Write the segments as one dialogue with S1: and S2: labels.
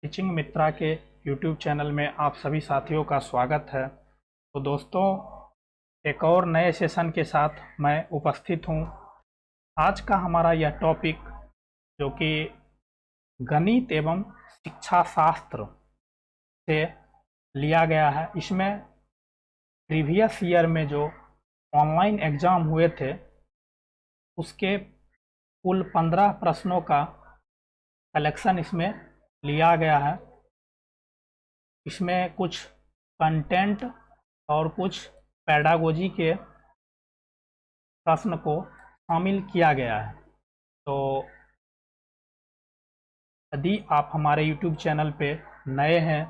S1: Teaching मित्रा के YouTube channel में आप सभी साथियों का स्वागत है। तो दोस्तों, एक और नए सेशन के साथ मैं उपस्थित हूँ। आज का हमारा यह टॉपिक जो कि गणित एवं शिक्षा शास्त्र से लिया गया है। इसमें प्रीवियस ईयर में जो ऑनलाइन एग्ज़ाम हुए थे उसके कुल 15 प्रश्नों का कलेक्शन इसमें लिया गया है। इसमें कुछ कंटेंट और कुछ पेडागोजी के प्रश्न को शामिल किया गया है। तो यदि आप हमारे यूट्यूब चैनल पे नए हैं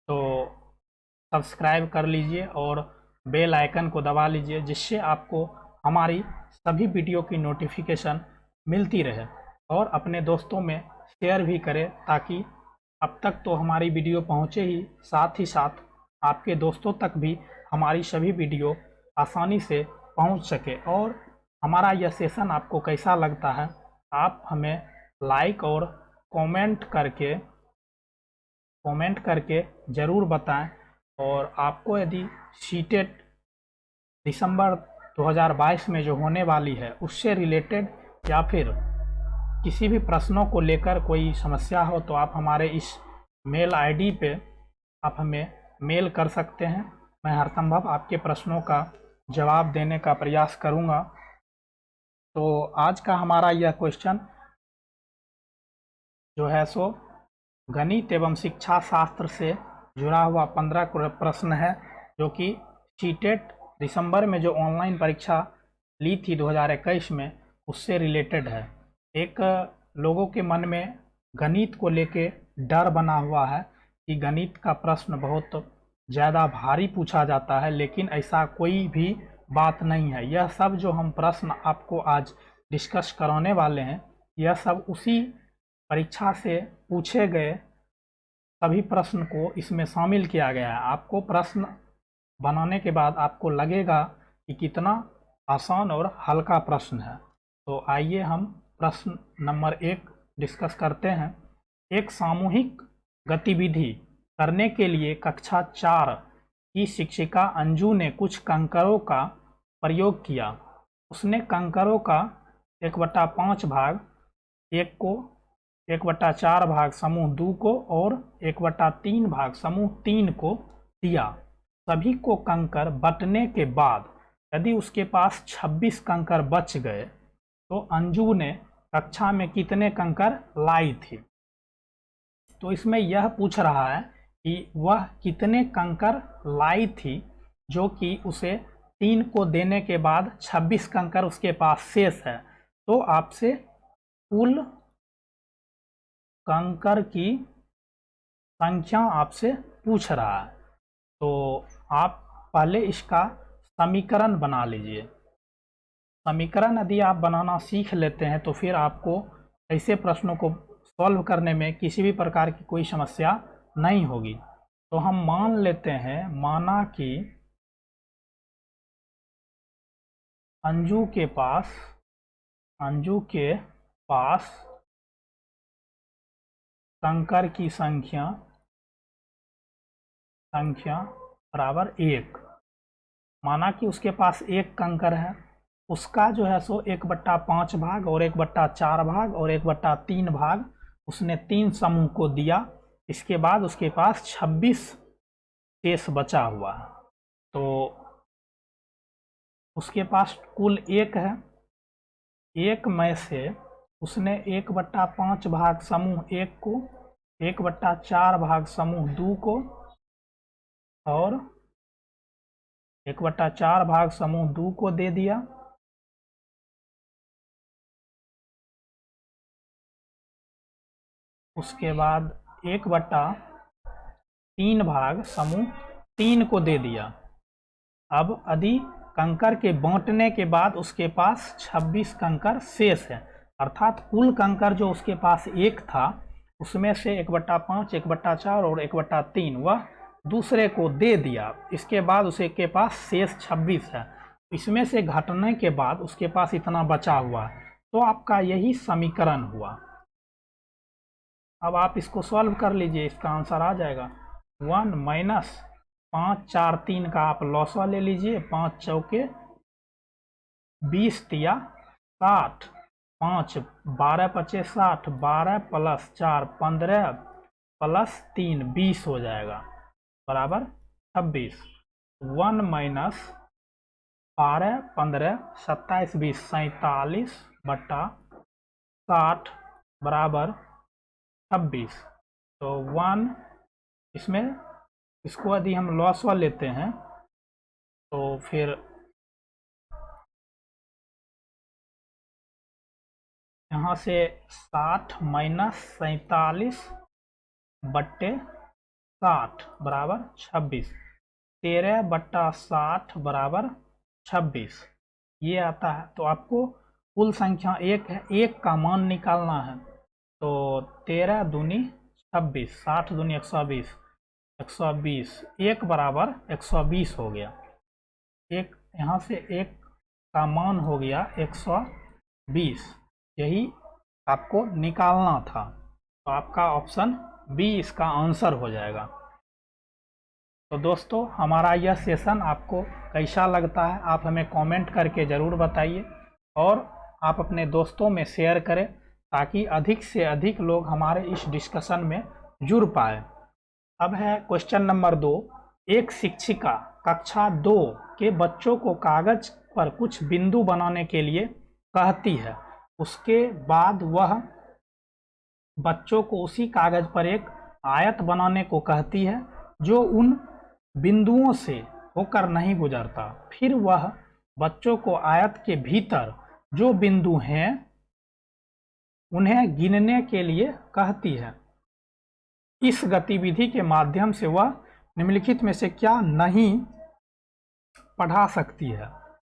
S1: तो सब्सक्राइब कर लीजिए और बेल आइकन को दबा लीजिए, जिससे आपको हमारी सभी वीडियो की नोटिफिकेशन मिलती रहे। और अपने दोस्तों में शेयर भी करें ताकि अब तक तो हमारी वीडियो पहुंचे ही, साथ ही साथ आपके दोस्तों तक भी हमारी सभी वीडियो आसानी से पहुंच सके। और हमारा यह सेशन आपको कैसा लगता है आप हमें लाइक और कमेंट करके ज़रूर बताएं। और आपको यदि सीटेट दिसंबर 2022 में जो होने वाली है उससे रिलेटेड या फिर किसी भी प्रश्नों को लेकर कोई समस्या हो तो आप हमारे इस मेल आईडी पे आप हमें मेल कर सकते हैं। मैं हर संभव आपके प्रश्नों का जवाब देने का प्रयास करूंगा। तो आज का हमारा यह क्वेश्चन जो है सो गणित एवं शिक्षा शास्त्र से जुड़ा हुआ 15 प्रश्न है, जो कि सीटेट दिसंबर में जो ऑनलाइन परीक्षा ली थी 2021 में उससे रिलेटेड है। एक लोगों के मन में गणित को लेके डर बना हुआ है कि गणित का प्रश्न बहुत ज़्यादा भारी पूछा जाता है, लेकिन ऐसा कोई भी बात नहीं है। यह सब जो हम प्रश्न आपको आज डिस्कस कराने वाले हैं यह सब उसी परीक्षा से पूछे गए सभी प्रश्न को इसमें शामिल किया गया है। आपको प्रश्न बनाने के बाद आपको लगेगा कि कितना आसान और हल्का प्रश्न है। तो आइए हम प्रश्न नंबर 1 डिस्कस करते हैं। एक सामूहिक गतिविधि करने के लिए कक्षा 4 की शिक्षिका अंजू ने कुछ कंकरों का प्रयोग किया। उसने कंकरों का 1/5 भाग 1 को, 1/4 भाग समूह 2 को और 1/3 भाग समूह 3 को दिया। सभी को कंकर बंटने के बाद यदि उसके पास 26 कंकर बच गए तो अंजू ने कक्षा में कितने कंकर लाई थी। तो इसमें यह पूछ रहा है कि वह कितने कंकर लाई थी, जो कि उसे 3 को देने के बाद 26 कंकर उसके पास शेष है। तो आपसे कुल कंकर की संख्या आपसे पूछ रहा है। तो आप पहले इसका समीकरण बना लीजिए। समीकरण यदि आप बनाना सीख लेते हैं तो फिर आपको ऐसे प्रश्नों को सॉल्व करने में किसी भी प्रकार की कोई समस्या नहीं होगी। तो हम मान लेते हैं, माना कि अंजू के पास कंकर की संख्या बराबर 1। माना कि उसके पास 1 कंकर है, उसका जो है सो 1/5 भाग और 1/4 भाग और 1/3 भाग उसने 3 समूह को दिया। इसके बाद उसके पास 26 शेष बचा हुआ है। तो उसके पास कुल 1 है। 1 में से उसने 1/5 भाग समूह 1 को, 1/4 भाग समूह 2 को और 1/4 भाग समूह 2 को दे दिया। उसके बाद 1/3 भाग समूह 3 को दे दिया। अब यदि कंकर के बांटने के बाद उसके पास 26 कंकर शेष है, अर्थात कुल कंकर जो उसके पास 1 था उसमें से 1/5, 1/4 और 1/3 वह दूसरे को दे दिया। इसके बाद उसे के पास शेष 26 है। इसमें से घटने के बाद उसके पास इतना बचा हुआ है। तो आपका यही समीकरण हुआ। अब आप इसको सॉल्व कर लीजिए, इसका आंसर आ जाएगा 1 माइनस 5 4 3 का आप लॉसवा ले लीजिए, 5 चौके 20 तिया 60, 5 12 पचे 60, 12 प्लस 4 15 प्लस 3 20 हो जाएगा बराबर 26। 1 माइनस 12 15 27 20 47 बट्टा 60 बराबर 26। तो 1 इसमें इसको यदि हम लॉसवा लेते हैं तो फिर यहाँ से 60 माइनस 47 बट्टे 60 बराबर 26, 13 बट्टा 60 बराबर 26 ये आता है। तो आपको कुल संख्या एक है, एक का मान निकालना है। तो 13 दूनी 26, 60 दूनी 120, 120 एक बराबर 120 हो गया। एक यहाँ से एक का मान हो गया 120, यही आपको निकालना था। तो आपका ऑप्शन बी इसका आंसर हो जाएगा। तो दोस्तों हमारा यह सेशन आपको कैसा लगता है आप हमें कमेंट करके ज़रूर बताइए और आप अपने दोस्तों में शेयर करें ताकि अधिक से अधिक लोग हमारे इस डिस्कशन में जुड़ पाए। अब है क्वेश्चन नंबर 2। एक शिक्षिका कक्षा 2 के बच्चों को कागज पर कुछ बिंदु बनाने के लिए कहती है, उसके बाद वह बच्चों को उसी कागज पर एक आयत बनाने को कहती है जो उन बिंदुओं से होकर नहीं गुजरता। फिर वह बच्चों को आयत के भीतर जो बिंदु हैं उन्हें गिनने के लिए कहती है। इस गतिविधि के माध्यम से वह निम्नलिखित में से क्या नहीं पढ़ा सकती है।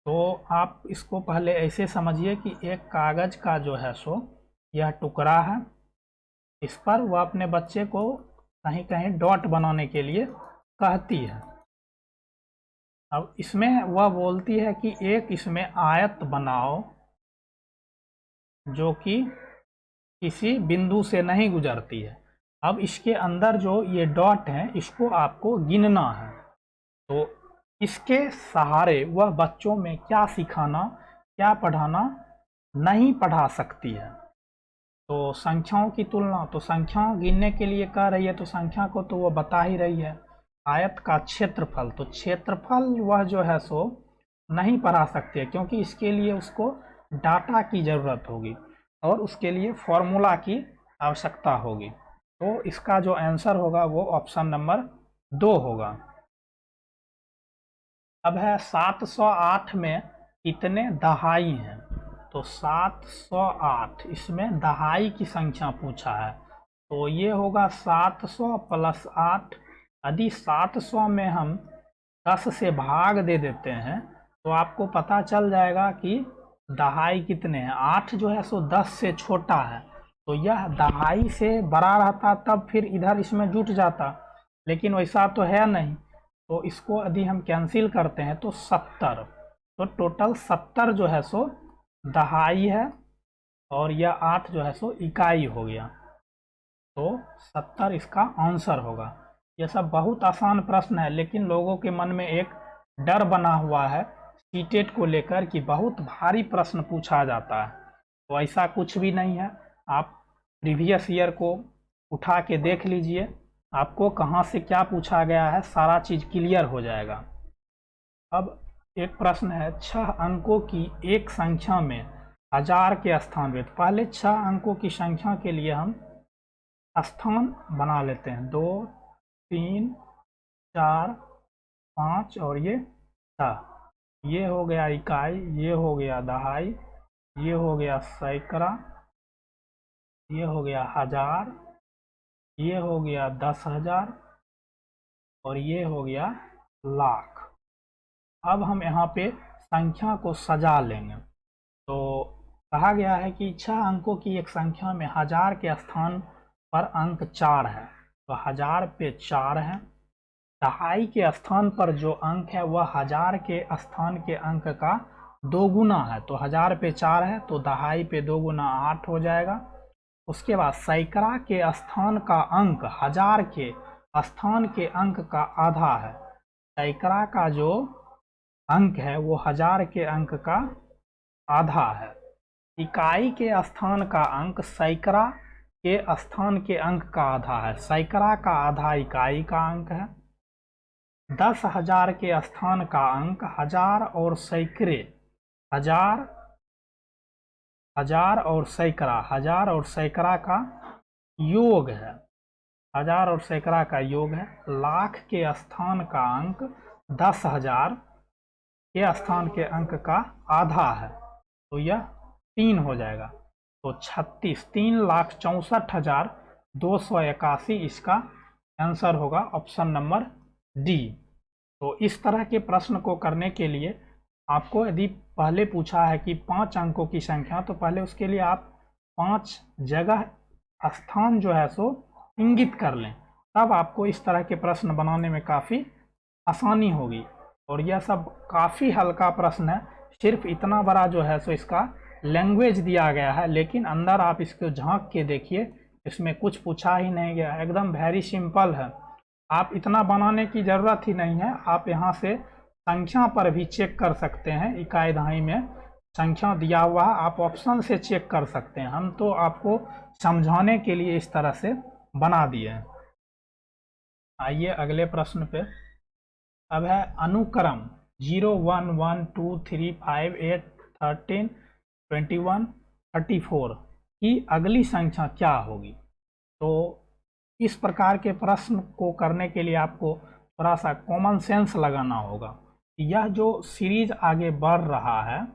S1: तो आप इसको पहले ऐसे समझिए कि एक कागज का जो है सो यह टुकड़ा है, इस पर वह अपने बच्चे को कहीं कहीं डॉट बनाने के लिए कहती है। अब इसमें वह बोलती है कि एक इसमें आयत बनाओ जो कि किसी बिंदु से नहीं गुजरती है। अब इसके अंदर जो ये डॉट हैं इसको आपको गिनना है। तो इसके सहारे वह बच्चों में क्या सिखाना क्या पढ़ाना नहीं पढ़ा सकती है। तो संख्याओं की तुलना, तो संख्याओं गिनने के लिए कह रही है तो संख्या को तो वो बता ही रही है। आयत का क्षेत्रफल, तो क्षेत्रफल वह जो है सो नहीं पढ़ा सकती है क्योंकि इसके लिए उसको डाटा की ज़रूरत होगी और उसके लिए फॉर्मूला की आवश्यकता होगी। तो इसका जो आंसर होगा वो ऑप्शन नंबर 2 होगा। अब है 708 में कितने दहाई हैं। तो 708 इसमें दहाई की संख्या पूछा है तो ये होगा 700 प्लस 8। यदि 700 में हम 10 से भाग दे देते हैं तो आपको पता चल जाएगा कि दहाई कितने हैं। 8 जो है सो 10 से छोटा है तो यह दहाई से बड़ा रहता तब फिर इधर इसमें जुट जाता, लेकिन वैसा तो है नहीं। तो इसको यदि हम कैंसिल करते हैं तो 70, तो टोटल 70 जो है सो दहाई है और यह 8 जो है सो इकाई हो गया। तो 70 इसका आंसर होगा। यह सब बहुत आसान प्रश्न है लेकिन लोगों के मन में एक डर बना हुआ है सीटेट को लेकर कि बहुत भारी प्रश्न पूछा जाता है। तो ऐसा कुछ भी नहीं है। आप प्रीवियस ईयर को उठा के देख लीजिए, आपको कहाँ से क्या पूछा गया है सारा चीज़ क्लियर हो जाएगा। अब एक प्रश्न है 6 अंकों की एक संख्या में 1000 के स्थान पे। पहले 6 अंकों की संख्या के लिए हम स्थान बना लेते हैं, 2 3 4 5 और ये 6। ये हो गया इकाई, ये हो गया दहाई, ये हो गया सैकड़ा, ये हो गया 1000, ये हो गया 10,000 और ये हो गया लाख। अब हम यहाँ पे संख्या को सजा लेंगे। तो कहा गया है कि 6 अंकों की एक संख्या में 1000 के स्थान पर अंक 4 है, तो 1000 पे 4 है। दहाई के स्थान पर जो अंक है वह 1000 के स्थान के अंक का 2 गुना है, तो 1000 पे 4 है तो दहाई पे 2 गुना 8 हो जाएगा। उसके बाद सैकड़ा के स्थान का अंक हजार के स्थान के अंक का आधा है। सैकड़ा का जो अंक है वो हजार के अंक का आधा है। इकाई के स्थान का अंक सैकड़ा के स्थान के अंक का आधा है। सैकड़ा का आधा इकाई का अंक है। 10,000 के स्थान का अंक हजार और सैकड़े, हजार और सैकड़ा का योग है। हजार और सैकड़ा का योग है। लाख के स्थान का अंक 10,000 के स्थान के अंक का आधा है, तो यह 3 हो जाएगा। तो 36, 3,64,281 इसका आंसर होगा ऑप्शन नंबर डी। तो इस तरह के प्रश्न को करने के लिए आपको यदि पहले पूछा है कि 5 अंकों की संख्या, तो पहले उसके लिए आप 5 जगह स्थान जो है सो इंगित कर लें, तब आपको इस तरह के प्रश्न बनाने में काफ़ी आसानी होगी। और यह सब काफ़ी हल्का प्रश्न है, सिर्फ इतना बड़ा जो है सो इसका लैंग्वेज दिया गया है, लेकिन अंदर आप इसको झांक के देखिए, इसमें कुछ पूछा ही नहीं गया, एकदम वेरी सिंपल है। आप इतना बनाने की ज़रूरत ही नहीं है। आप यहाँ से संख्या पर भी चेक कर सकते हैं, इकाई दहाई में संख्या दिया हुआ है, आप ऑप्शन से चेक कर सकते हैं। हम तो आपको समझाने के लिए इस तरह से बना दिए हैं। आइए अगले प्रश्न पे। अब है अनुक्रम 0, 1, 1, 2, 3, 5, 8, 13, 21, 34 की अगली संख्या क्या होगी। तो इस प्रकार के प्रश्न को करने के लिए आपको थोड़ा सा कॉमन सेंस लगाना होगा। यह जो सीरीज आगे बढ़ रहा है,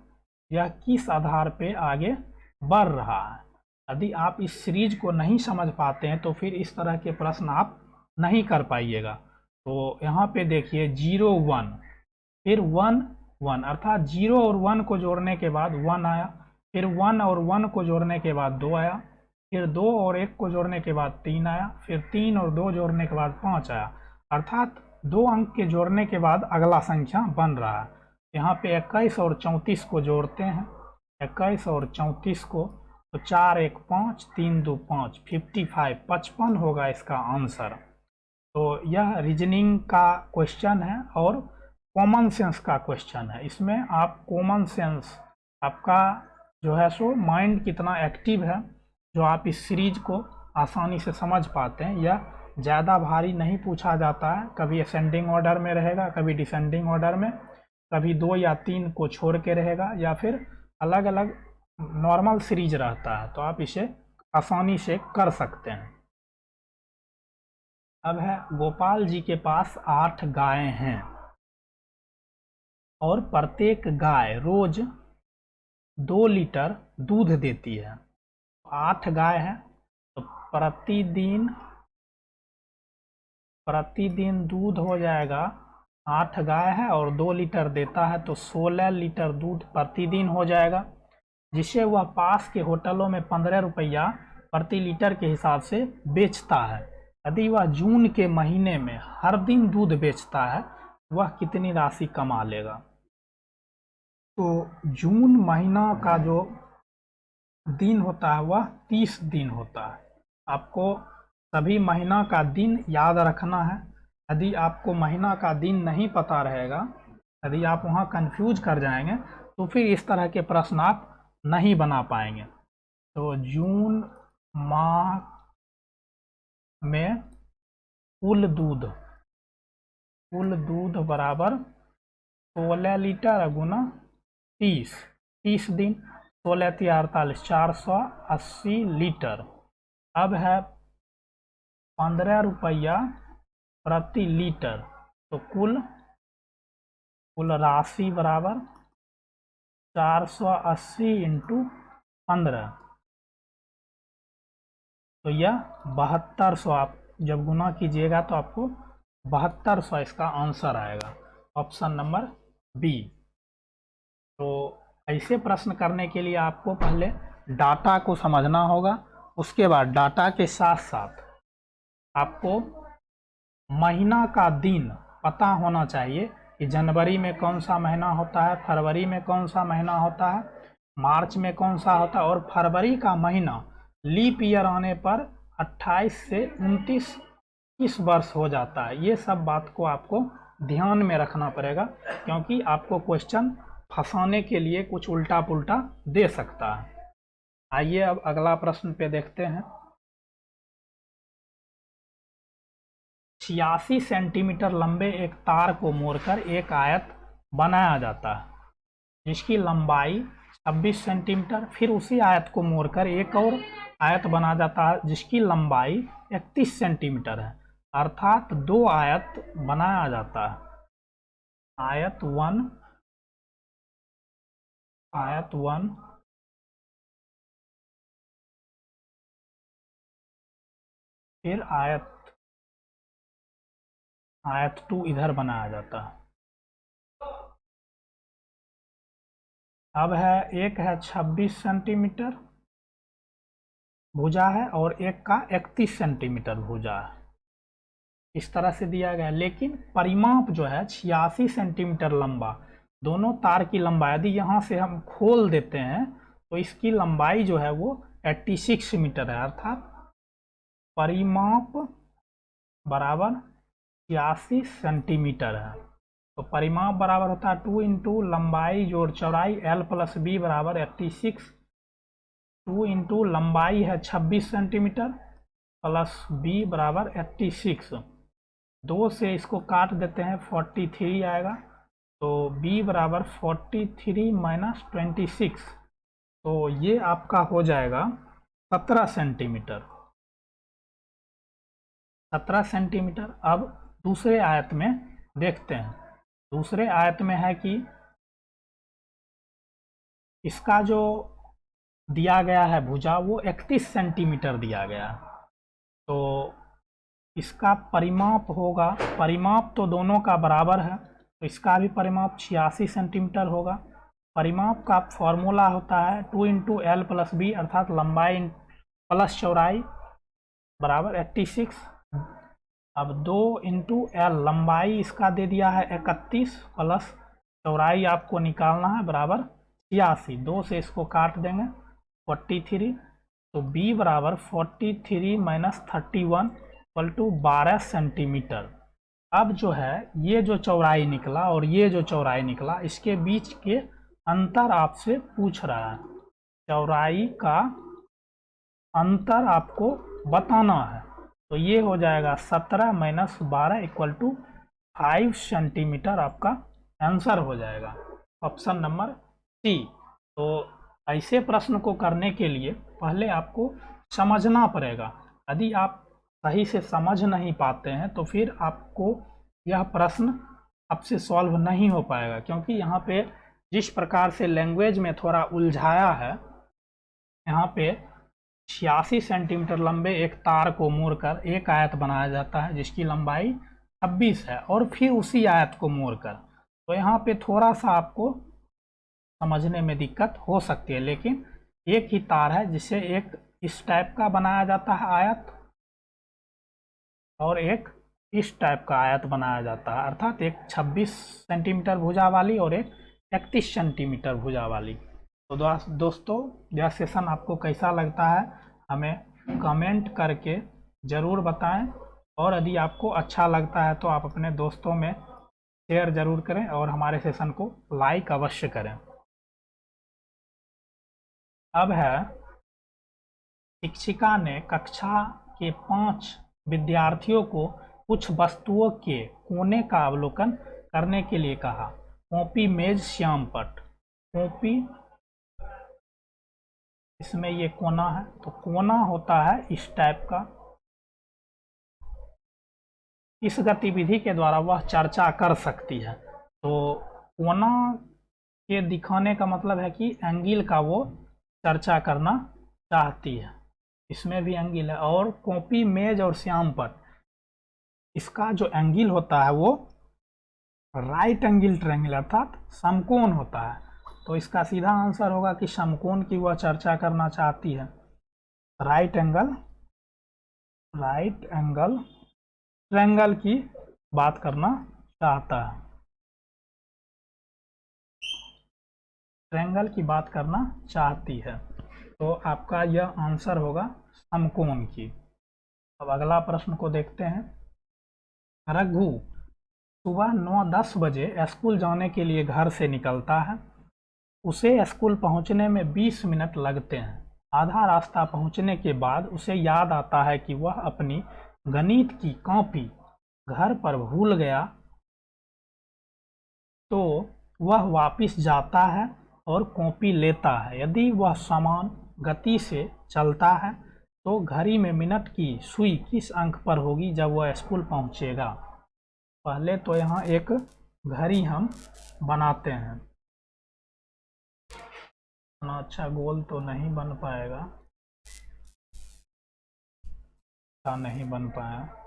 S1: यह किस आधार पे आगे बढ़ रहा है। यदि आप इस सीरीज को नहीं समझ पाते हैं तो फिर इस तरह के प्रश्न आप नहीं कर पाइएगा। तो यहाँ पे देखिए 0, 1, फिर 1, 1, अर्थात 0 और 1 को जोड़ने के बाद 1 आया, फिर 1 और 1 को जोड़ने के बाद 2 आया, फिर 2 और 1 को जोड़ने के बाद 3 आया, फिर 3 और 2 जोड़ने के बाद 5 आया, अर्थात 2 अंक के जोड़ने के बाद अगला संख्या बन रहा है। यहाँ पे 21 और 34 को जोड़ते हैं, 21 और 34 को, तो 4, 1, 5, 3, 2, 5, 55, 55 होगा इसका आंसर। तो यह रीजनिंग का क्वेश्चन है और कॉमन सेंस का क्वेश्चन है। इसमें आप कॉमन सेंस, आपका जो है सो माइंड कितना एक्टिव है, जो आप इस सीरीज को आसानी से समझ पाते हैं। यह ज़्यादा भारी नहीं पूछा जाता है, कभी असेंडिंग ऑर्डर में रहेगा, कभी डिसेंडिंग ऑर्डर में, कभी 2 या 3 को छोड़ के रहेगा, या फिर अलग अलग नॉर्मल सीरीज रहता है। तो आप इसे आसानी से कर सकते हैं। अब है गोपाल जी के पास 8 गायें हैं और प्रत्येक गाय रोज 2 लीटर दूध देती है। 8 गाय है तो प्रतिदिन दूध हो जाएगा, 8 गाय है और 2 लीटर देता है, तो 16 लीटर दूध प्रतिदिन हो जाएगा, जिसे वह पास के होटलों में 15 रुपया प्रति लीटर के हिसाब से बेचता है। यदि वह जून के महीने में हर दिन दूध बेचता है, वह कितनी राशि कमा लेगा। तो जून महीना का जो दिन होता है वह 30 दिन होता है। आपको सभी महीना का दिन याद रखना है। यदि आपको महीना का दिन नहीं पता रहेगा, यदि आप वहाँ कंफ्यूज कर जाएंगे, तो फिर इस तरह के प्रश्न आप नहीं बना पाएंगे। तो जून माह में कुल दूध बराबर 16 लीटर गुना 30 दिन, 16 × 48, 480 लीटर। अब है 15 रुपया प्रति लीटर, तो कुल राशि बराबर 480 × 15, तो यह 7200। आप जब गुना कीजिएगा तो आपको 7200 इसका आंसर आएगा, ऑप्शन नंबर बी। तो ऐसे प्रश्न करने के लिए आपको पहले डाटा को समझना होगा, उसके बाद डाटा के साथ साथ आपको महीना का दिन पता होना चाहिए कि जनवरी में कौन सा महीना होता है, फरवरी में कौन सा महीना होता है, मार्च में कौन सा होता है, और फरवरी का महीना लीप ईयर आने पर 28 से 29 किस वर्ष हो जाता है। ये सब बात को आपको ध्यान में रखना पड़ेगा, क्योंकि आपको क्वेश्चन फंसाने के लिए कुछ उल्टा पुल्टा दे सकता है। आइए अब अगला प्रश्न पे देखते हैं। 86 सेंटीमीटर लंबे एक तार को मोड़कर एक आयत बनाया जाता है जिसकी लंबाई 26 सेंटीमीटर। फिर उसी आयत को मोड़कर एक और आयत बना जाता है जिसकी लंबाई 31 सेंटीमीटर है। अर्थात दो आयत बनाया जाता है। आयत 1 फिर आयत 2 इधर बनाया जाता है। अब है एक है 26 सेंटीमीटर भुजा है और एक का 31 सेंटीमीटर भुजा है। इस तरह से दिया गया, लेकिन परिमाप जो है 86 सेंटीमीटर लंबा, दोनों तार की लंबाई यदि यहाँ से हम खोल देते हैं तो इसकी लंबाई जो है वो 86 मीटर है। अर्थात परिमाप बराबर 86 सेंटीमीटर है। तो परिमाप बराबर होता है 2 इंटू लंबाई जोड़ चौड़ाई L प्लस बी बराबर 86। 2 इंटू लंबाई है 26 सेंटीमीटर प्लस बी बराबर 86। 2 से इसको काट देते हैं 43 आएगा, तो b बराबर 43 माइनस 26, तो ये आपका हो जाएगा 17 सेंटीमीटर। 17 सेंटीमीटर। अब दूसरे आयत में देखते हैं। दूसरे आयत में है कि इसका जो दिया गया है भुजा वो 31 सेंटीमीटर दिया गया है। तो इसका परिमाप होगा, परिमाप तो दोनों का बराबर है, तो इसका भी परिमाप 86 सेंटीमीटर होगा। परिमाप का फॉर्मूला होता है 2 इंटू एल प्लस बी, अर्थात लंबाई प्लस चौड़ाई बराबर 86। अब 2 इंटू एल, लंबाई इसका दे दिया है 31 प्लस चौड़ाई आपको निकालना है बराबर 86। 2 से इसको काट देंगे 43, तो b बराबर 43 माइनस 31 इक्वल टू 12 सेंटीमीटर। अब जो है ये जो चौड़ाई निकला और ये जो चौड़ाई निकला, इसके बीच के अंतर आपसे पूछ रहा है। चौड़ाई का अंतर आपको बताना है, तो ये हो जाएगा 17 माइनस 12 इक्वल टू 5 सेंटीमीटर आपका आंसर हो जाएगा, ऑप्शन नंबर सी। तो ऐसे प्रश्न को करने के लिए पहले आपको समझना पड़ेगा। यदि आप सही से समझ नहीं पाते हैं तो फिर आपको यह प्रश्न आपसे सॉल्व नहीं हो पाएगा, क्योंकि यहाँ पे जिस प्रकार से लैंग्वेज में थोड़ा उलझाया है, यहाँ पे 86 सेंटीमीटर लंबे एक तार को मोड़कर एक आयत बनाया जाता है जिसकी लंबाई 26 है, और फिर उसी आयत को मोड़कर, तो यहाँ पे थोड़ा सा आपको समझने में दिक्कत हो सकती है। लेकिन एक ही तार है जिसे एक इस टाइप का बनाया जाता है आयत, और एक इस टाइप का आयत बनाया जाता है, अर्थात एक 26 सेंटीमीटर भुजा वाली और एक 31 सेंटीमीटर भुजा वाली। तो दोस्तों, यह सेशन आपको कैसा लगता है हमें कमेंट करके ज़रूर बताएं, और यदि आपको अच्छा लगता है तो आप अपने दोस्तों में शेयर ज़रूर करें और हमारे सेशन को लाइक अवश्य करें। अब है, शिक्षिका ने कक्षा के 5 विद्यार्थियों को कुछ वस्तुओं के कोने का अवलोकन करने के लिए कहा। कॉपी, मेज, श्यामपट्ट। कॉपी, इसमें ये कोना है, तो कोना होता है इस टाइप का। इस गतिविधि के द्वारा वह चर्चा कर सकती है। तो कोना के दिखाने का मतलब है कि एंगल का वो चर्चा करना चाहती है। इसमें भी एंगल है। और कॉपी, मेज और श्यामपट्ट, इसका जो एंगल होता है वो राइट एंगल ट्रायंगल अर्थात समकोण होता है। तो इसका सीधा आंसर होगा कि समकोण की वह चर्चा करना चाहती है। राइट एंगल ट्रायंगल की बात करना चाहता है, ट्रायंगल की बात करना चाहती है। तो आपका यह आंसर होगा समकोण की। अब अगला प्रश्न को देखते हैं। रघु सुबह 9-10 बजे स्कूल जाने के लिए घर से निकलता है। उसे स्कूल पहुंचने में 20 मिनट लगते हैं। आधा रास्ता पहुंचने के बाद उसे याद आता है कि वह अपनी गणित की कॉपी घर पर भूल गया, तो वह वापस जाता है और कॉपी लेता है। यदि वह समान गति से चलता है तो घड़ी में मिनट की सुई किस अंक पर होगी जब वह स्कूल पहुंचेगा। पहले तो यहाँ एक घड़ी हम बनाते हैं। इतना अच्छा गोल तो नहीं बन पाएगा, नहीं बन पाया।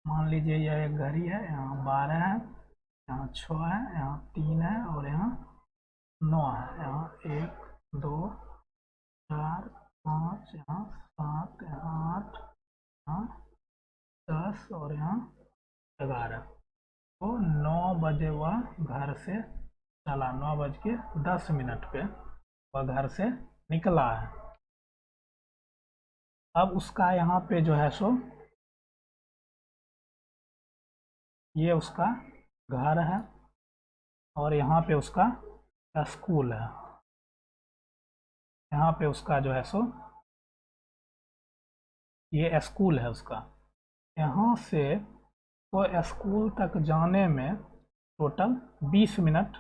S1: मान लीजिए यह एक घड़ी है, यहाँ 12 है, यहाँ 6 है, यहाँ 3 है और यहाँ 9 है। यहाँ 1 2 4 5, यहाँ 7, यहाँ 8, यहाँ 10 और यहाँ 11। तो 9 बजे वह घर से चला, 9:10 पे वह घर से निकला है। अब उसका यहाँ पे जो है सो ये उसका घर है और यहाँ पे उसका स्कूल है। यहाँ पे उसका जो है सो ये स्कूल है उसका। यहाँ से तो स्कूल तक जाने में टोटल 20 मिनट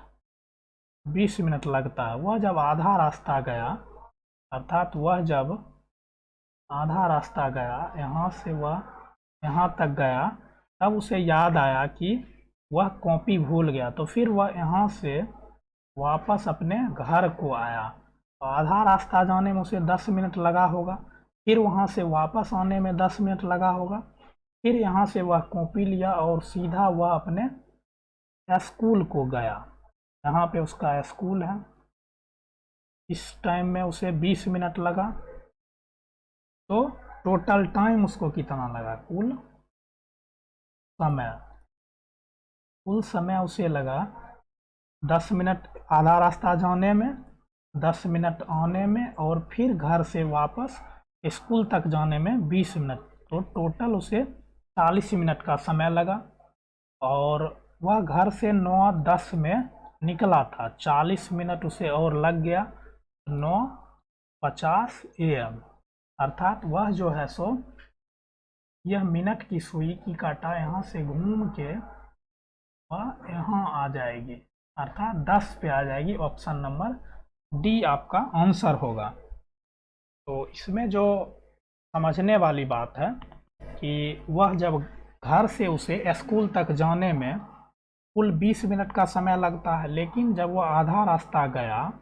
S1: लगता है। वह जब आधा रास्ता गया, अर्थात वह जब आधा रास्ता गया, यहाँ से वह यहाँ तक गया, तब उसे याद आया कि वह कॉपी भूल गया। तो फिर वह यहाँ से वापस अपने घर को आया। तो आधा रास्ता जाने में उसे 10 मिनट लगा होगा, फिर वहाँ से वापस आने में 10 मिनट लगा होगा, फिर यहाँ से वह कॉपी लिया और सीधा वह अपने स्कूल को गया। यहाँ पे उसका स्कूल है। इस टाइम में उसे 20 मिनट लगा, तो टोटल टाइम उसको कितना लगा, कुल समय उसे लगा 10 मिनट आधा रास्ता जाने में, 10 मिनट आने में और फिर घर से वापस स्कूल तक जाने में 20 मिनट। तो टोटल उसे 40 मिनट का समय लगा और वह घर से 9:10 में निकला था। 40 मिनट उसे और लग गया, 9:50 AM। अर्थात वह जो है सो यह मिनट की सुई की कांटा यहाँ से घूम के वह यहाँ आ जाएगी, अर्थात 10 पे आ जाएगी। ऑप्शन नंबर डी आपका आंसर होगा। तो इसमें जो समझने वाली बात है कि वह जब घर से उसे स्कूल तक जाने में कुल 20 मिनट का समय लगता है, लेकिन जब वह आधा रास्ता गया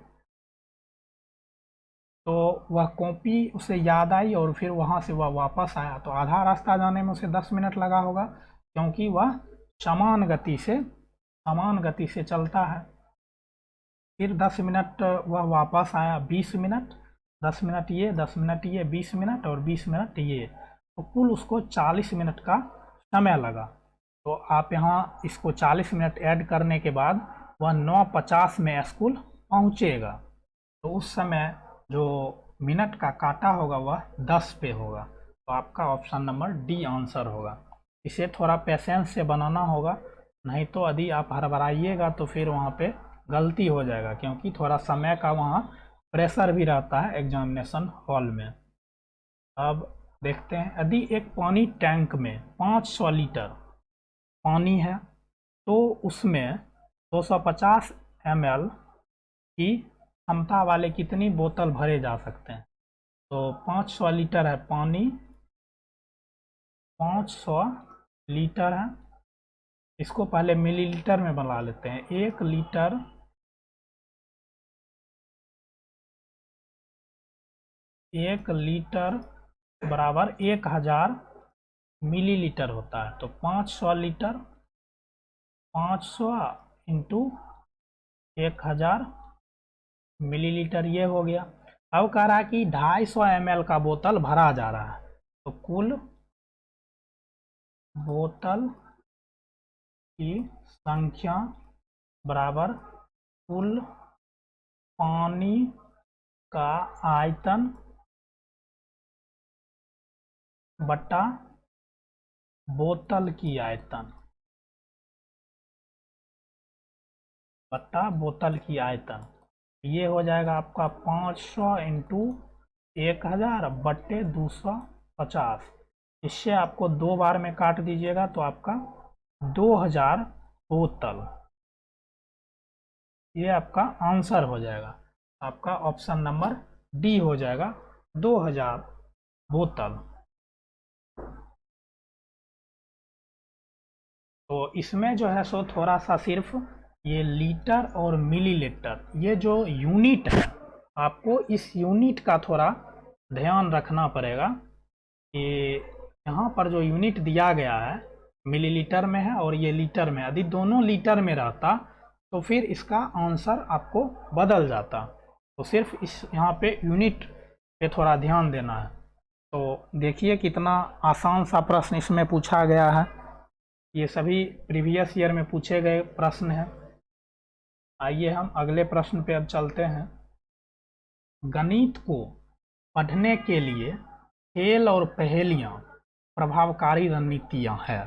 S1: तो वह कॉपी उसे याद आई और फिर वहाँ से वह वापस आया। तो आधा रास्ता जाने में उसे 10 मिनट लगा होगा, क्योंकि वह समान गति से चलता है। फिर 10 मिनट वह वापस आया, 20 मिनट, 10 मिनट ये, 10 मिनट ये, 20 मिनट और 20 मिनट ये, तो कुल उसको 40 मिनट का समय लगा। तो आप यहाँ इसको 40 मिनट ऐड करने के बाद वह 9:50 में स्कूल पहुँचेगा। तो उस समय जो मिनट का काटा होगा वह 10 पे होगा। तो आपका ऑप्शन नंबर डी आंसर होगा। इसे थोड़ा पेशेंस से बनाना होगा, नहीं तो यदि आप हड़बड़ाइएगा तो फिर वहाँ पे गलती हो जाएगा, क्योंकि थोड़ा समय का वहाँ प्रेशर भी रहता है एग्जामिनेशन हॉल में। अब देखते हैं, यदि एक पानी टैंक में 500 लीटर पानी है तो उसमें 250 ml की क्षमता वाले कितनी बोतल भरे जा सकते हैं। तो 500 लीटर है पानी, 500 लीटर है। इसको पहले मिलीलीटर में बना लेते हैं। 1 लीटर बराबर 1000 मिलीलीटर होता है। तो 500 लीटर, 500 इंटू 1000 मिलीलीटर, ये हो गया। अब कह रहा है कि 250 ml का बोतल भरा जा रहा है, तो कुल बोतल की संख्या बराबर कुल पानी का आयतन बटा बोतल की आयतन बटा बोतल की आयतन। ये हो जाएगा आपका 500 इंटू 1000 बट्टे 250। इससे आपको 2 बार में काट दीजिएगा तो आपका 2000 बोतल, ये आपका आंसर हो जाएगा। आपका ऑप्शन नंबर डी हो जाएगा, 2000 बोतल। तो इसमें जो है सो थोड़ा सा सिर्फ ये लीटर और मिलीलीटर, ये जो यूनिट है, आपको इस यूनिट का थोड़ा ध्यान रखना पड़ेगा कि यहाँ पर जो यूनिट दिया गया है मिलीलीटर में है और ये लीटर में। यदि दोनों लीटर में रहता तो फिर इसका आंसर आपको बदल जाता। तो सिर्फ इस यहाँ पे यूनिट पे थोड़ा ध्यान देना है। तो देखिए कितना आसान सा प्रश्न इसमें पूछा गया है। ये सभी प्रीवियस ईयर में पूछे गए प्रश्न हैं। आइए हम अगले प्रश्न पे अब चलते हैं। गणित को पढ़ने के लिए खेल और पहेलियाँ प्रभावकारी रणनीतियाँ हैं,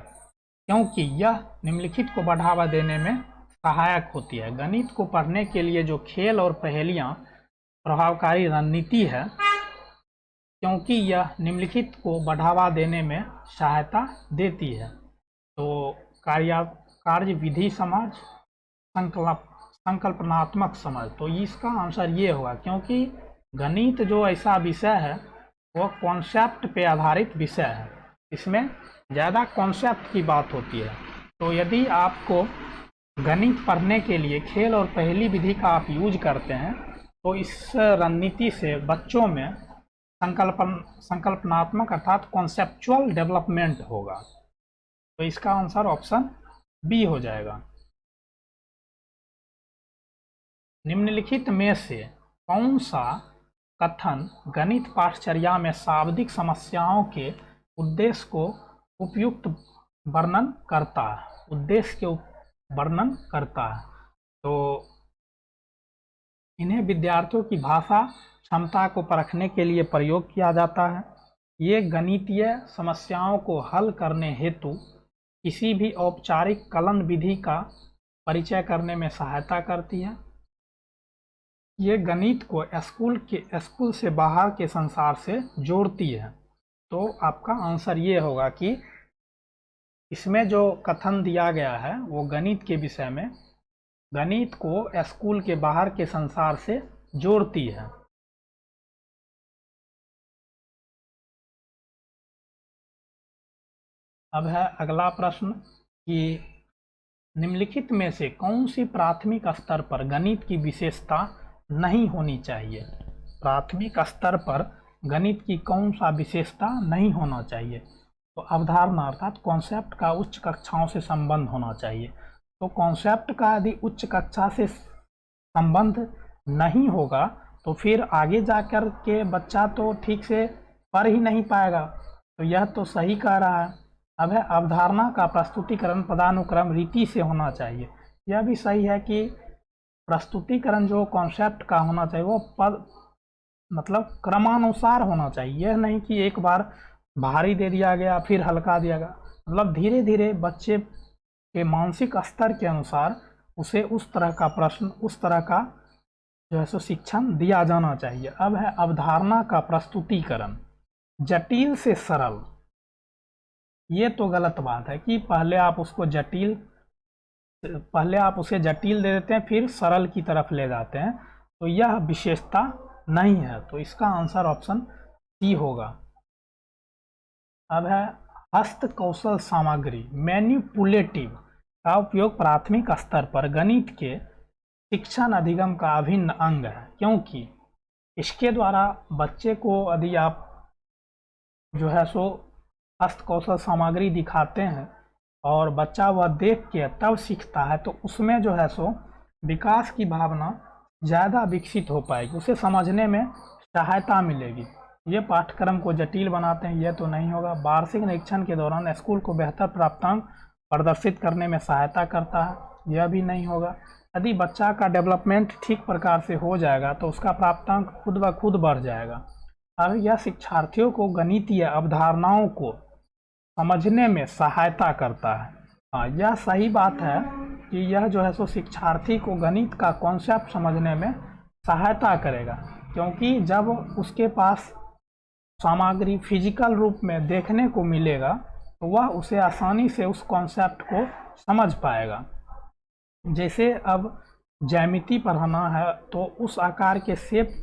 S1: क्योंकि यह निम्नलिखित को बढ़ावा देने में सहायक होती है। गणित को पढ़ने के लिए जो खेल और पहेलियाँ प्रभावकारी रणनीति है, क्योंकि यह निम्नलिखित को बढ़ावा देने में सहायता देती है। तो कार्य विधि समझ, संकल्पनात्मक समझ, तो इसका आंसर ये होगा, क्योंकि गणित जो ऐसा विषय है वो कॉन्सेप्ट पे आधारित विषय है। इसमें ज़्यादा कॉन्सेप्ट की बात होती है। तो यदि आपको गणित पढ़ने के लिए खेल और पहेली विधि का आप यूज करते हैं तो इस रणनीति से बच्चों में संकल्पनात्मक अर्थात कॉन्सेप्चुअल डेवलपमेंट होगा। तो इसका आंसर ऑप्शन बी हो जाएगा। निम्नलिखित में से कौन सा कथन गणित पाठचर्या में शाब्दिक समस्याओं के उद्देश्य को उपयुक्त वर्णन करता है? उद्देश्य के वर्णन करता है। तो इन्हें विद्यार्थियों की भाषा क्षमता को परखने के लिए प्रयोग किया जाता है। ये गणितीय समस्याओं को हल करने हेतु किसी भी औपचारिक कलन विधि का परिचय करने में सहायता करती है। ये गणित को स्कूल से बाहर के संसार से जोड़ती है। तो आपका आंसर ये होगा कि इसमें जो कथन दिया गया है वो गणित के विषय में गणित को स्कूल के बाहर के संसार से जोड़ती है। अब है अगला प्रश्न कि निम्नलिखित में से कौन सी प्राथमिक स्तर पर गणित की विशेषता नहीं होनी चाहिए? प्राथमिक स्तर पर गणित की कौन सा विशेषता नहीं होना चाहिए? तो अवधारणा अर्थात कॉन्सेप्ट का उच्च कक्षाओं से संबंध होना चाहिए। तो कॉन्सेप्ट का यदि उच्च कक्षा से संबंध नहीं होगा तो फिर आगे जाकर के बच्चा तो ठीक से पढ़ ही नहीं पाएगा। तो यह तो सही कह रहा है। अब है अवधारणा का प्रस्तुतिकरण पदानुक्रम रीति से होना चाहिए। यह भी सही है कि प्रस्तुतिकरण जो कॉन्सेप्ट का होना चाहिए वो पद मतलब क्रमानुसार होना चाहिए। यह नहीं कि एक बार भारी दे दिया गया फिर हल्का दिया गया। मतलब धीरे धीरे बच्चे के मानसिक स्तर के अनुसार उसे उस तरह का प्रश्न, उस तरह का जो है सो शिक्षण दिया जाना चाहिए। अब है अवधारणा का प्रस्तुतिकरण जटिल से सरल। ये तो गलत बात है कि पहले आप उसे जटिल दे देते हैं फिर सरल की तरफ ले जाते हैं। तो यह विशेषता नहीं है। तो इसका आंसर ऑप्शन सी होगा। अब है हस्त कौशल सामग्री मैनिपुलेटिव का उपयोग प्राथमिक स्तर पर गणित के शिक्षण अधिगम का अभिन्न अंग है, क्योंकि इसके द्वारा बच्चे को यदि आप जो है सो हस्त कौशल सामग्री दिखाते हैं और बच्चा वह देख के तब सीखता है तो उसमें जो है सो विकास की भावना ज़्यादा विकसित हो पाएगी, उसे समझने में सहायता मिलेगी। ये पाठ्यक्रम को जटिल बनाते हैं, यह तो नहीं होगा। वार्षिक निरीक्षण के दौरान स्कूल को बेहतर प्राप्तांक प्रदर्शित करने में सहायता करता है, यह भी नहीं होगा। यदि बच्चा का डेवलपमेंट ठीक प्रकार से हो जाएगा तो उसका प्राप्तांक खुद ब खुद बढ़ जाएगा। और यह शिक्षार्थियों को गणितीय अवधारणाओं को समझने में सहायता करता है। हाँ, यह सही बात है कि यह जो है सो शिक्षार्थी को गणित का कॉन्सेप्ट समझने में सहायता करेगा, क्योंकि जब उसके पास सामग्री फिजिकल रूप में देखने को मिलेगा तो वह उसे आसानी से उस कॉन्सेप्ट को समझ पाएगा। जैसे अब ज्यामिति पढ़ाना है तो उस आकार के शेप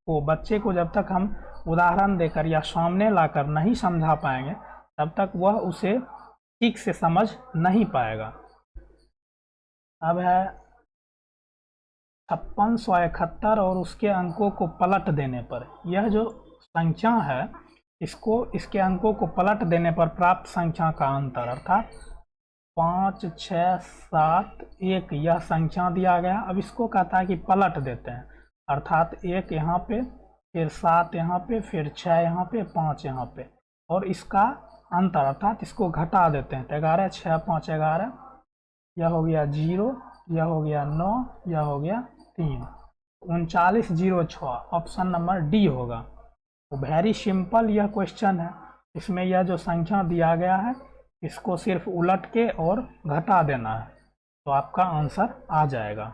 S1: को बच्चे को जब तक हम उदाहरण देकर या सामने लाकर नहीं समझा पाएंगे तब तक वह उसे ठीक से समझ नहीं पाएगा। अब है 5671 और उसके अंकों को पलट देने पर, यह जो संख्या है इसके अंकों को पलट देने पर प्राप्त संख्या का अंतर अर्थात 5, 6, 7, 1 यह संख्या दिया गया। अब इसको कहता है कि पलट देते हैं, अर्थात 1 यहाँ पे, फिर 7 यहाँ पे, फिर 6 यहाँ पे, 5 यहाँ पे, और इसका अंतर अर्थात इसको घटा देते हैं। तो 11, 6, 5, 11, यह हो गया 0, यह हो गया 9, यह हो गया 3, 3906 ऑप्शन नंबर डी होगा। तो वेरी सिंपल यह क्वेश्चन है। इसमें यह जो संख्या दिया गया है इसको सिर्फ उलट के और घटा देना है तो आपका आंसर आ जाएगा।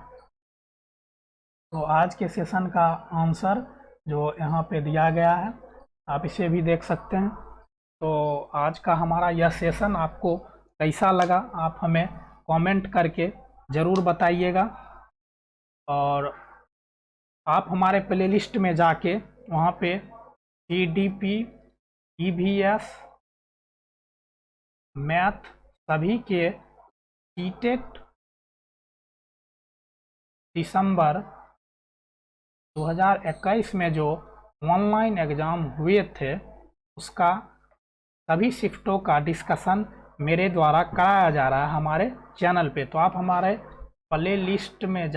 S1: तो आज के सेशन का आंसर जो यहाँ पे दिया गया है आप इसे भी देख सकते हैं। तो आज का हमारा यह सेशन आपको कैसा लगा आप हमें कमेंट करके ज़रूर बताइएगा, और आप हमारे प्लेलिस्ट में जाके वहाँ पे TDP, EVS, मैथ सभी के सीटेट दिसंबर 2021 में जो ऑनलाइन एग्ज़ाम हुए थे उसका सभी शिफ्टों का डिस्कशन मेरे द्वारा कराया जा रहा है हमारे चैनल पे। तो आप हमारे प्ले लिस्ट में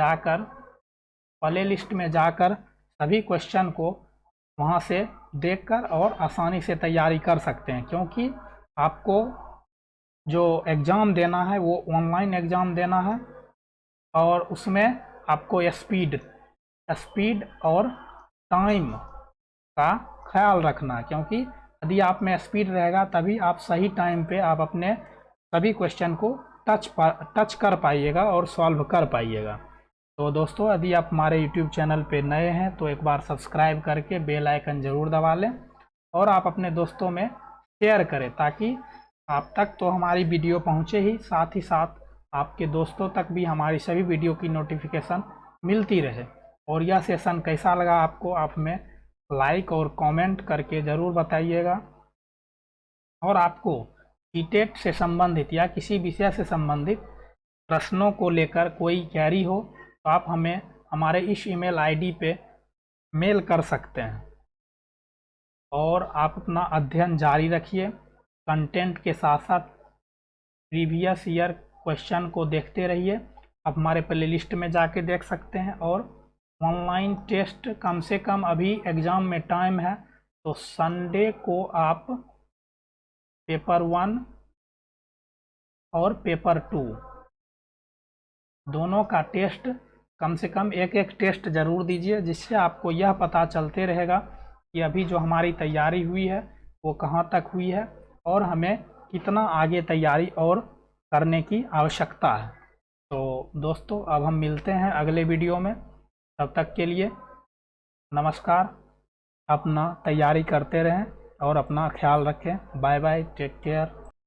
S1: जाकर सभी क्वेश्चन को वहाँ से देखकर और आसानी से तैयारी कर सकते हैं, क्योंकि आपको जो एग्ज़ाम देना है वो ऑनलाइन एग्ज़ाम देना है और उसमें आपको स्पीड और टाइम का ख्याल रखना है, क्योंकि यदि आप में स्पीड रहेगा तभी आप सही टाइम पे आप अपने सभी क्वेश्चन को टच कर पाइएगा और सॉल्व कर पाइएगा। तो दोस्तों, यदि आप हमारे यूट्यूब चैनल पे नए हैं तो एक बार सब्सक्राइब करके बेल आइकन ज़रूर दबा लें और आप अपने दोस्तों में शेयर करें, ताकि आप तक तो हमारी वीडियो पहुंचे ही, साथ ही साथ आपके दोस्तों तक भी हमारी सभी वीडियो की नोटिफिकेशन मिलती रहे। और यह सेशन कैसा लगा आपको, आप हमें लाइक और कमेंट करके ज़रूर बताइएगा। और आपको सीटेट से संबंधित या किसी विषय से संबंधित प्रश्नों को लेकर कोई क्वेरी हो तो आप हमें हमारे इस ईमेल आईडी पे मेल कर सकते हैं। और आप अपना अध्ययन जारी रखिए, कंटेंट के साथ साथ प्रीवियस ईयर क्वेश्चन को देखते रहिए। आप हमारे प्लेलिस्ट में जाके देख सकते हैं। और ऑनलाइन टेस्ट कम से कम अभी एग्ज़ाम में टाइम है तो संडे को आप पेपर 1 और पेपर 2 दोनों का टेस्ट कम से कम एक टेस्ट ज़रूर दीजिए, जिससे आपको यह पता चलते रहेगा कि अभी जो हमारी तैयारी हुई है वो कहाँ तक हुई है और हमें कितना आगे तैयारी और करने की आवश्यकता है। तो दोस्तों, अब हम मिलते हैं अगले वीडियो में। तब तक के लिए नमस्कार। अपना तैयारी करते रहें और अपना ख्याल रखें। Bye bye, take care.